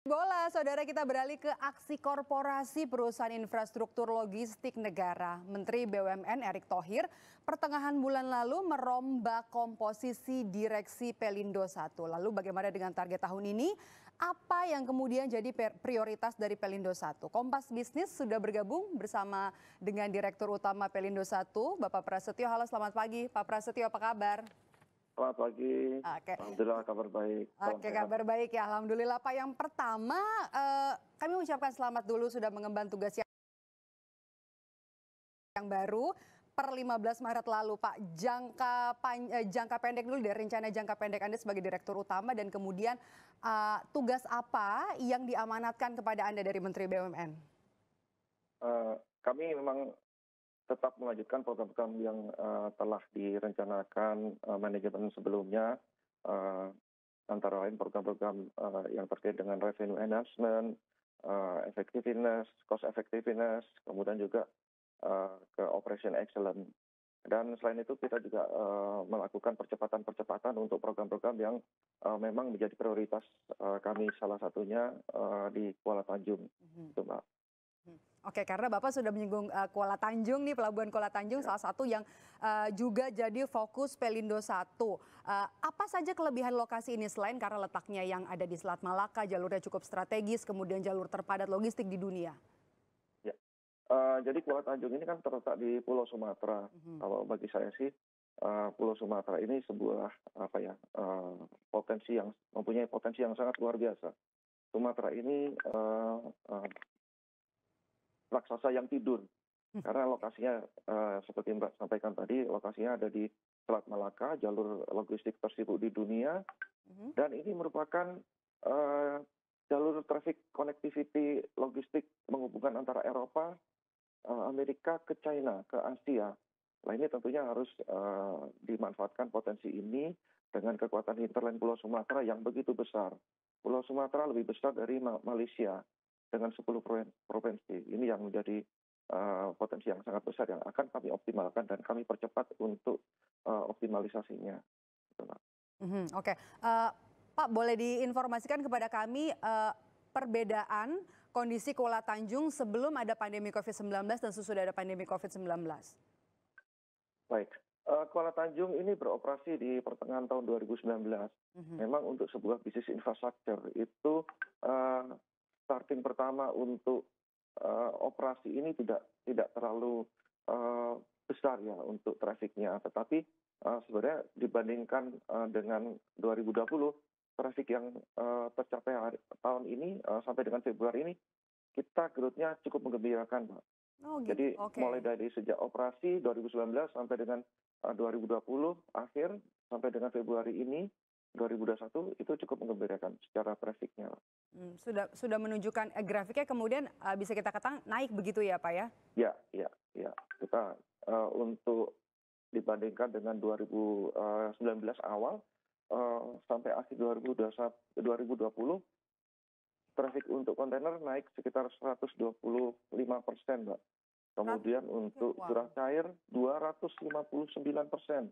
Bola, saudara kita beralih ke aksi korporasi perusahaan infrastruktur logistik negara. Menteri BUMN Erick Thohir pertengahan bulan lalu merombak komposisi direksi Pelindo 1. Lalu bagaimana dengan target tahun ini? Apa yang kemudian jadi prioritas dari Pelindo 1? Kompas Bisnis sudah bergabung bersama dengan Direktur Utama Pelindo 1, Bapak Prasetyo. Halo, selamat pagi. Pak Prasetyo, apa kabar? Selamat pagi, Oke. alhamdulillah kabar baik, salam Oke, sehat. kabar baik ya, alhamdulillah Pak. Yang pertama, kami mengucapkan selamat dulu sudah mengemban tugas yang baru per 15 Maret lalu, Pak. Jangka pendek dulu deh, rencana jangka pendek Anda sebagai Direktur Utama dan kemudian tugas apa yang diamanatkan kepada Anda dari Menteri BUMN? Kami memang tetap melanjutkan program-program yang telah direncanakan manajemen sebelumnya, eh, antara lain program-program yang terkait dengan revenue enhancement, effectiveness, cost effectiveness, kemudian juga ke operation excellence. Dan selain itu kita juga melakukan percepatan-percepatan untuk program-program yang memang menjadi prioritas kami, salah satunya di Kuala Tanjung, itu Mbak. Oke, karena Bapak sudah menyinggung Kuala Tanjung nih, Pelabuhan Kuala Tanjung Ya. salah satu yang juga jadi fokus Pelindo 1. Apa saja kelebihan lokasi ini selain karena letaknya yang ada di Selat Malaka, jalurnya cukup strategis, kemudian jalur terpadat logistik di dunia? Ya. Jadi Kuala Tanjung ini kan terletak di Pulau Sumatera. Kalau bagi saya sih Pulau Sumatera ini sebuah potensi yang mempunyai potensi yang sangat luar biasa. Sumatera ini raksasa yang tidur karena lokasinya seperti Mbak sampaikan tadi, lokasinya ada di Selat Malaka, jalur logistik tersibuk di dunia, dan ini merupakan eh, jalur traffic connectivity logistik menghubungkan antara Eropa, Amerika ke China, ke Asia. Nah ini tentunya harus dimanfaatkan potensi ini dengan kekuatan hinterland Pulau Sumatera yang begitu besar. Pulau Sumatera lebih besar dari Malaysia dengan 10 provinsi. Ini yang menjadi potensi yang sangat besar yang akan kami optimalkan dan kami percepat untuk optimalisasinya. Gitu, Pak. Oke. Pak, boleh diinformasikan kepada kami perbedaan kondisi Kuala Tanjung sebelum ada pandemi COVID-19 dan sesudah ada pandemi COVID-19? Baik, Kuala Tanjung ini beroperasi di pertengahan tahun 2019. Memang untuk sebuah bisnis infrastruktur itu starting pertama untuk operasi ini tidak terlalu besar ya untuk trafiknya, tetapi sebenarnya dibandingkan dengan 2020, trafik yang tercapai tahun ini sampai dengan Februari ini, kita growth-nya cukup menggembirakan, Pak. Oh gitu, Jadi oke. mulai dari sejak operasi 2019 sampai dengan 2020 akhir sampai dengan Februari ini 2021 itu cukup menggembirakan secara trafiknya. Sudah menunjukkan grafiknya kemudian bisa kita katakan naik begitu ya Pak ya? Ya, ya, ya. Kita untuk dibandingkan dengan 2019 awal sampai akhir 2020 trafik untuk kontainer naik sekitar 125%, Mbak. Kemudian untuk Wow. curah cair 259%.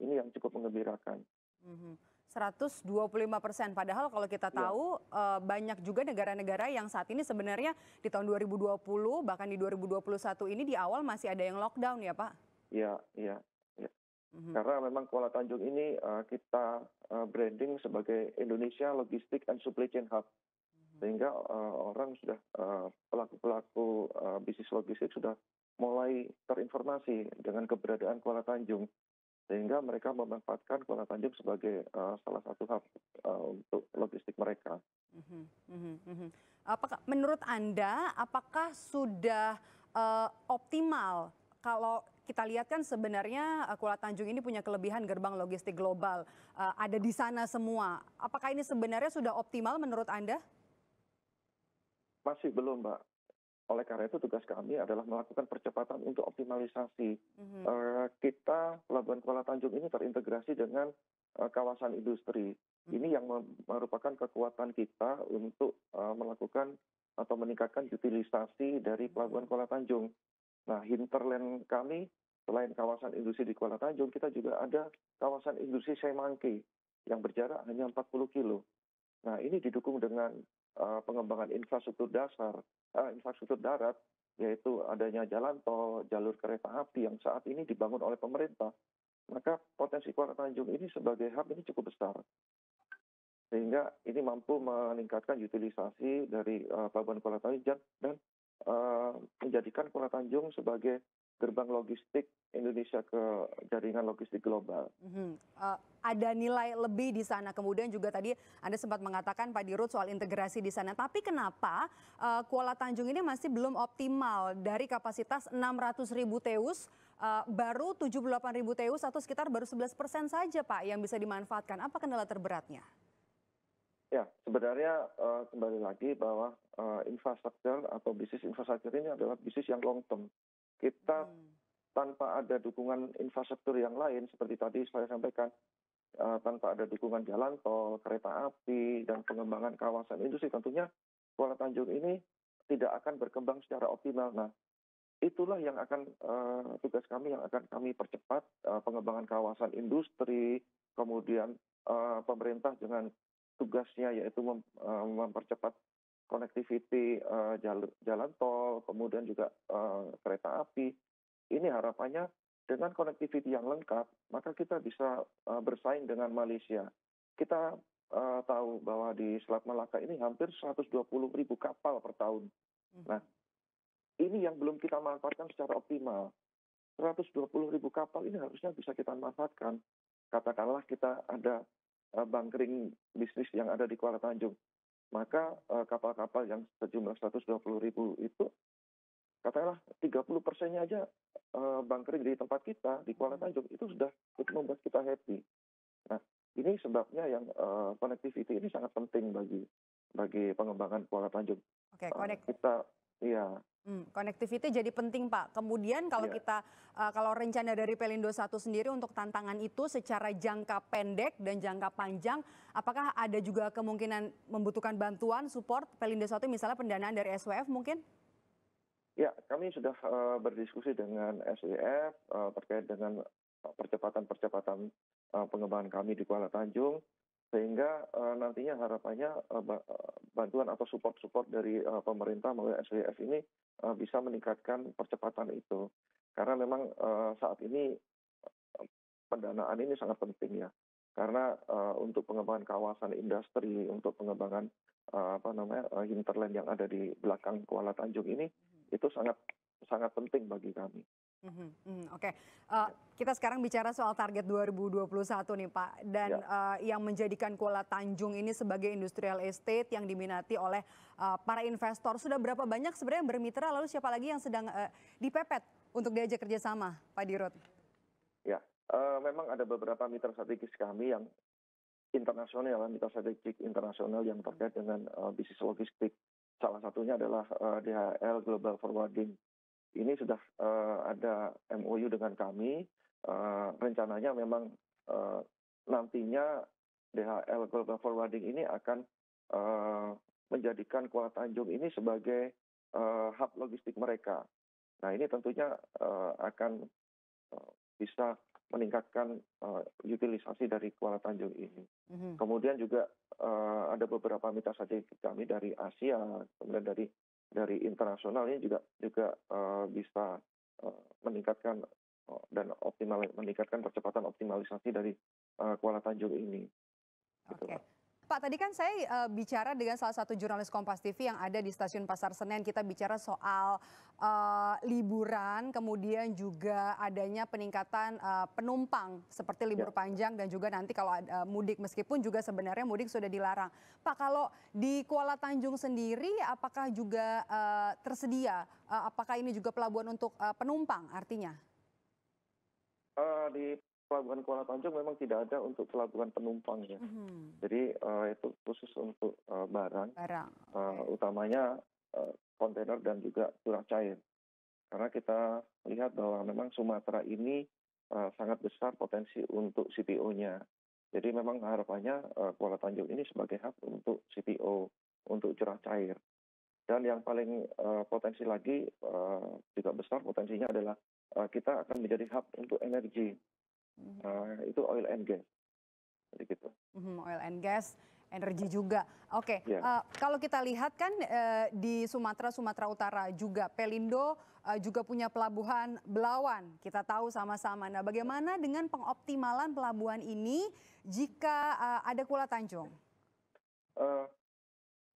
Ini yang cukup menggembirakan. 125%. Padahal kalau kita Iya, tahu banyak juga negara-negara yang saat ini sebenarnya di tahun 2020 bahkan di 2021 ini di awal masih ada yang lockdown ya Pak? iya, iya, iya. Mhm. Karena memang Kuala Tanjung ini kita branding sebagai Indonesia Logistik and Supply Chain Hub. Sehingga orang sudah pelaku-pelaku bisnis logistik sudah mulai terinformasi dengan keberadaan Kuala Tanjung. Sehingga mereka memanfaatkan Kuala Tanjung sebagai salah satu hub untuk logistik mereka. Mhm, mhm, mhm. Menurut Anda, apakah sudah optimal? Kalau kita lihat kan sebenarnya Kuala Tanjung ini punya kelebihan gerbang logistik global, ada di sana semua. Apakah ini sebenarnya sudah optimal menurut Anda? Masih belum, Mbak. Oleh karena itu tugas kami adalah melakukan percepatan untuk optimalisasi. Kita Pelabuhan Kuala Tanjung ini terintegrasi dengan kawasan industri. Ini yang merupakan kekuatan kita untuk melakukan atau meningkatkan utilisasi dari Pelabuhan Kuala Tanjung. Nah, hinterland kami selain kawasan industri di Kuala Tanjung, kita juga ada kawasan industri Semanggi yang berjarak hanya 40 kilo. Nah, ini didukung dengan pengembangan infrastruktur dasar, infrastruktur darat, yaitu adanya jalan tol, jalur kereta api yang saat ini dibangun oleh pemerintah, maka potensi Kuala Tanjung ini sebagai hub ini cukup besar. Sehingga ini mampu meningkatkan utilisasi dari Pelabuhan Kuala Tanjung dan menjadikan Kuala Tanjung sebagai gerbang logistik Indonesia ke jaringan logistik global. Ada nilai lebih di sana. Kemudian juga tadi Anda sempat mengatakan Pak Dirut soal integrasi di sana. Tapi kenapa Kuala Tanjung ini masih belum optimal dari kapasitas 600.000 TEUs, baru 78.000 TEUs atau sekitar baru 11% saja Pak yang bisa dimanfaatkan. Apa kendala terberatnya? Ya, sebenarnya kembali lagi bahwa infrastruktur atau bisnis infrastruktur ini adalah bisnis yang long term. Kita tanpa ada dukungan infrastruktur yang lain, seperti tadi saya sampaikan, tanpa ada dukungan jalan tol, kereta api, dan pengembangan kawasan industri, tentunya Kuala Tanjung ini tidak akan berkembang secara optimal. Nah, itulah yang akan tugas kami yang akan kami percepat pengembangan kawasan industri, kemudian pemerintah dengan tugasnya yaitu mempercepat connectivity jalan tol, kemudian juga kereta api. Ini harapannya dengan connectivity yang lengkap, maka kita bisa bersaing dengan Malaysia. Kita tahu bahwa di Selat Malaka ini hampir 120.000 kapal per tahun. Nah, ini yang belum kita manfaatkan secara optimal. 120.000 kapal ini harusnya bisa kita manfaatkan. Katakanlah kita ada bunkering bisnis yang ada di Kuala Tanjung. Maka kapal-kapal yang sejumlah 120.000 itu, katakanlah 30%-nya aja bunkering di tempat kita, di Kuala Tanjung, itu sudah membuat kita happy. Nah, ini sebabnya yang connectivity ini sangat penting bagi pengembangan Kuala Tanjung. Oke, connectivity jadi penting Pak. Kemudian kalau kita kalau rencana dari Pelindo 1 sendiri untuk tantangan itu secara jangka pendek dan jangka panjang, apakah ada juga kemungkinan membutuhkan bantuan support Pelindo 1 misalnya pendanaan dari SWF mungkin? Ya, kami sudah berdiskusi dengan SWF terkait dengan percepatan pengembangan kami di Kuala Tanjung, sehingga nantinya harapannya bantuan atau support dari pemerintah melalui SWF ini bisa meningkatkan percepatan itu. Karena memang saat ini pendanaan ini sangat penting ya. Karena untuk pengembangan kawasan industri, untuk pengembangan hinterland yang ada di belakang Kuala Tanjung ini, itu sangat penting bagi kami. Oke, kita sekarang bicara soal target 2021 nih Pak, dan yang menjadikan Kuala Tanjung ini sebagai industrial estate yang diminati oleh para investor. Sudah berapa banyak sebenarnya yang bermitra, lalu siapa lagi yang sedang dipepet untuk diajak kerjasama, Pak Dirut? Ya, memang ada beberapa mitra strategis kami yang internasional, mitra strategik internasional yang terkait dengan bisnis logistik. Salah satunya adalah DHL Global Forwarding. Ini sudah ada MOU dengan kami. Rencananya memang nantinya DHL Global Forwarding ini akan menjadikan Kuala Tanjung ini sebagai hub logistik mereka. Nah, ini tentunya akan bisa meningkatkan utilisasi dari Kuala Tanjung ini. Kemudian juga ada beberapa mitra strategik kami dari Asia, kemudian dari internasional ini juga bisa meningkatkan dan meningkatkan percepatan optimalisasi dari Kuala Tanjung ini. Oke. Pak, tadi kan saya bicara dengan salah satu jurnalis Kompas TV yang ada di Stasiun Pasar Senen. Kita bicara soal liburan, kemudian juga adanya peningkatan penumpang seperti libur panjang dan juga nanti kalau ada mudik, meskipun juga sebenarnya mudik sudah dilarang. Pak, kalau di Kuala Tanjung sendiri apakah juga tersedia, apakah ini juga pelabuhan untuk penumpang artinya? Di Pelabuhan Kuala Tanjung memang tidak ada untuk pelabuhan penumpang ya. Jadi itu khusus untuk barang. Utamanya kontainer dan juga curah cair. Karena kita lihat bahwa memang Sumatera ini sangat besar potensi untuk CPO-nya. Jadi memang harapannya Kuala Tanjung ini sebagai hub untuk CPO, untuk curah cair. Dan yang paling potensi lagi juga besar potensinya adalah kita akan menjadi hub untuk energi. Itu oil and gas. Jadi gitu. Oil and gas. Energi juga. Oke, Ya. kalau kita lihat kan di Sumatera Utara juga Pelindo juga punya pelabuhan Belawan. Kita tahu sama-sama. Nah, bagaimana dengan pengoptimalan pelabuhan ini jika ada Kuala Tanjung? Eh,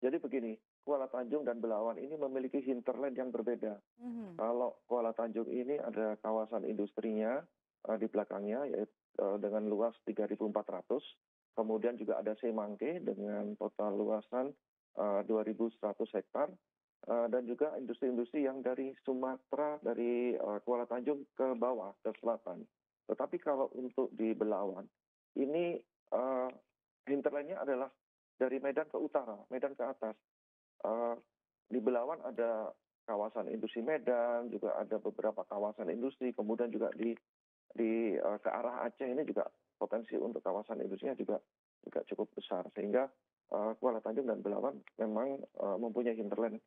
jadi begini, Kuala Tanjung dan Belawan ini memiliki hinterland yang berbeda. Mhm, Kalau Kuala Tanjung ini ada kawasan industrinya di belakangnya, yaitu dengan luas 3.400. Kemudian juga ada Semangke dengan total luasan 2.100 hektar. Dan juga industri-industri yang dari Sumatera, dari Kuala Tanjung ke bawah, ke selatan. Tetapi kalau untuk di Belawan, ini hinterlandnya adalah dari Medan ke utara, Medan ke atas. Eh, di Belawan ada kawasan industri Medan, juga ada beberapa kawasan industri, kemudian juga ke arah Aceh ini juga potensi untuk kawasan industrinya juga cukup besar, sehingga Kuala Tanjung dan Belawan memang mempunyai hinterland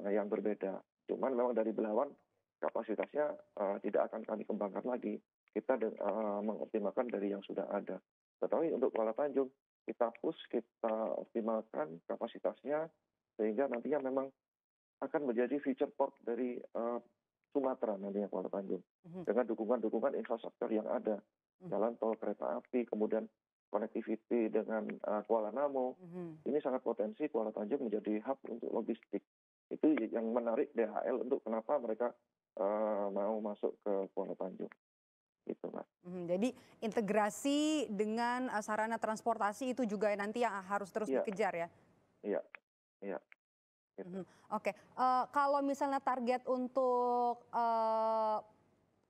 yang berbeda. Cuman memang dari Belawan kapasitasnya tidak akan kami kembangkan lagi. Kita mengoptimalkan dari yang sudah ada. Tetapi untuk Kuala Tanjung kita push, kita optimalkan kapasitasnya sehingga nantinya memang akan menjadi future port dari Sumatera nantinya Kuala Tanjung. mhm, Dengan dukungan-dukungan infrastruktur yang ada, mhm, jalan tol, kereta api, kemudian connectivity dengan Kuala Namu, mhm. ini sangat potensi Kuala Tanjung menjadi hub untuk logistik. Itu yang menarik DHL untuk kenapa mereka mau masuk ke Kuala Tanjung. Gitu, Mbak. Jadi integrasi dengan sarana transportasi itu juga nanti yang harus terus Iya, dikejar ya? iya, iya. Gitu. Mhm, oke, kalau misalnya target untuk,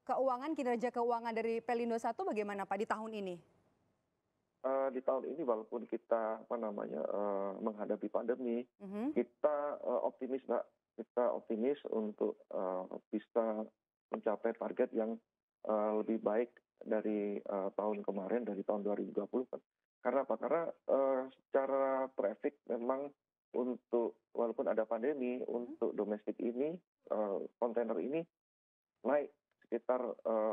keuangan, kinerja keuangan dari Pelindo I bagaimana Pak di tahun ini? Di tahun ini walaupun kita menghadapi pandemi, Mhm, kita optimis, Mbak. Kita optimis untuk bisa mencapai target yang lebih baik dari tahun kemarin, dari tahun 2020. Karena apa? Karena secara traffic memang untuk walaupun ada pandemi, mhm, untuk domestik ini kontainer ini naik sekitar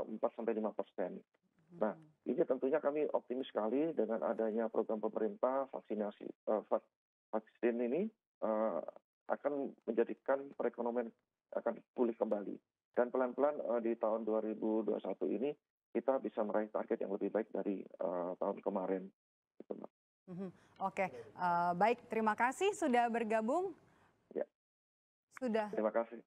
4-5%. Nah, mhm, ini tentunya kami optimis sekali dengan adanya program pemerintah vaksinasi vaksin ini akan menjadikan perekonomian akan pulih kembali. Dan pelan-pelan di tahun 2021 ini kita bisa meraih target yang lebih baik dari tahun kemarin. Gitu, Mbak. mhm. Oke, baik, terima kasih sudah bergabung, Ya, sudah terima kasih.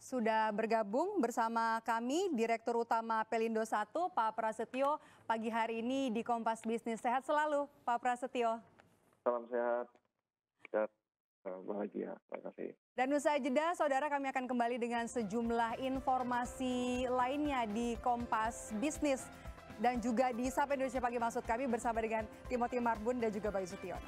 sudah bergabung bersama kami Direktur Utama Pelindo I, Pak Prasetyo, pagi hari ini di Kompas Bisnis. Sehat selalu, Pak Prasetyo. Salam sehat dan bahagia. Terima kasih. Dan usai jeda, saudara, kami akan kembali dengan sejumlah informasi lainnya di Kompas Bisnis dan juga di Sapa Indonesia Pagi, maksud kami, bersama dengan Timothy Marbun dan juga Bayu Sutiono.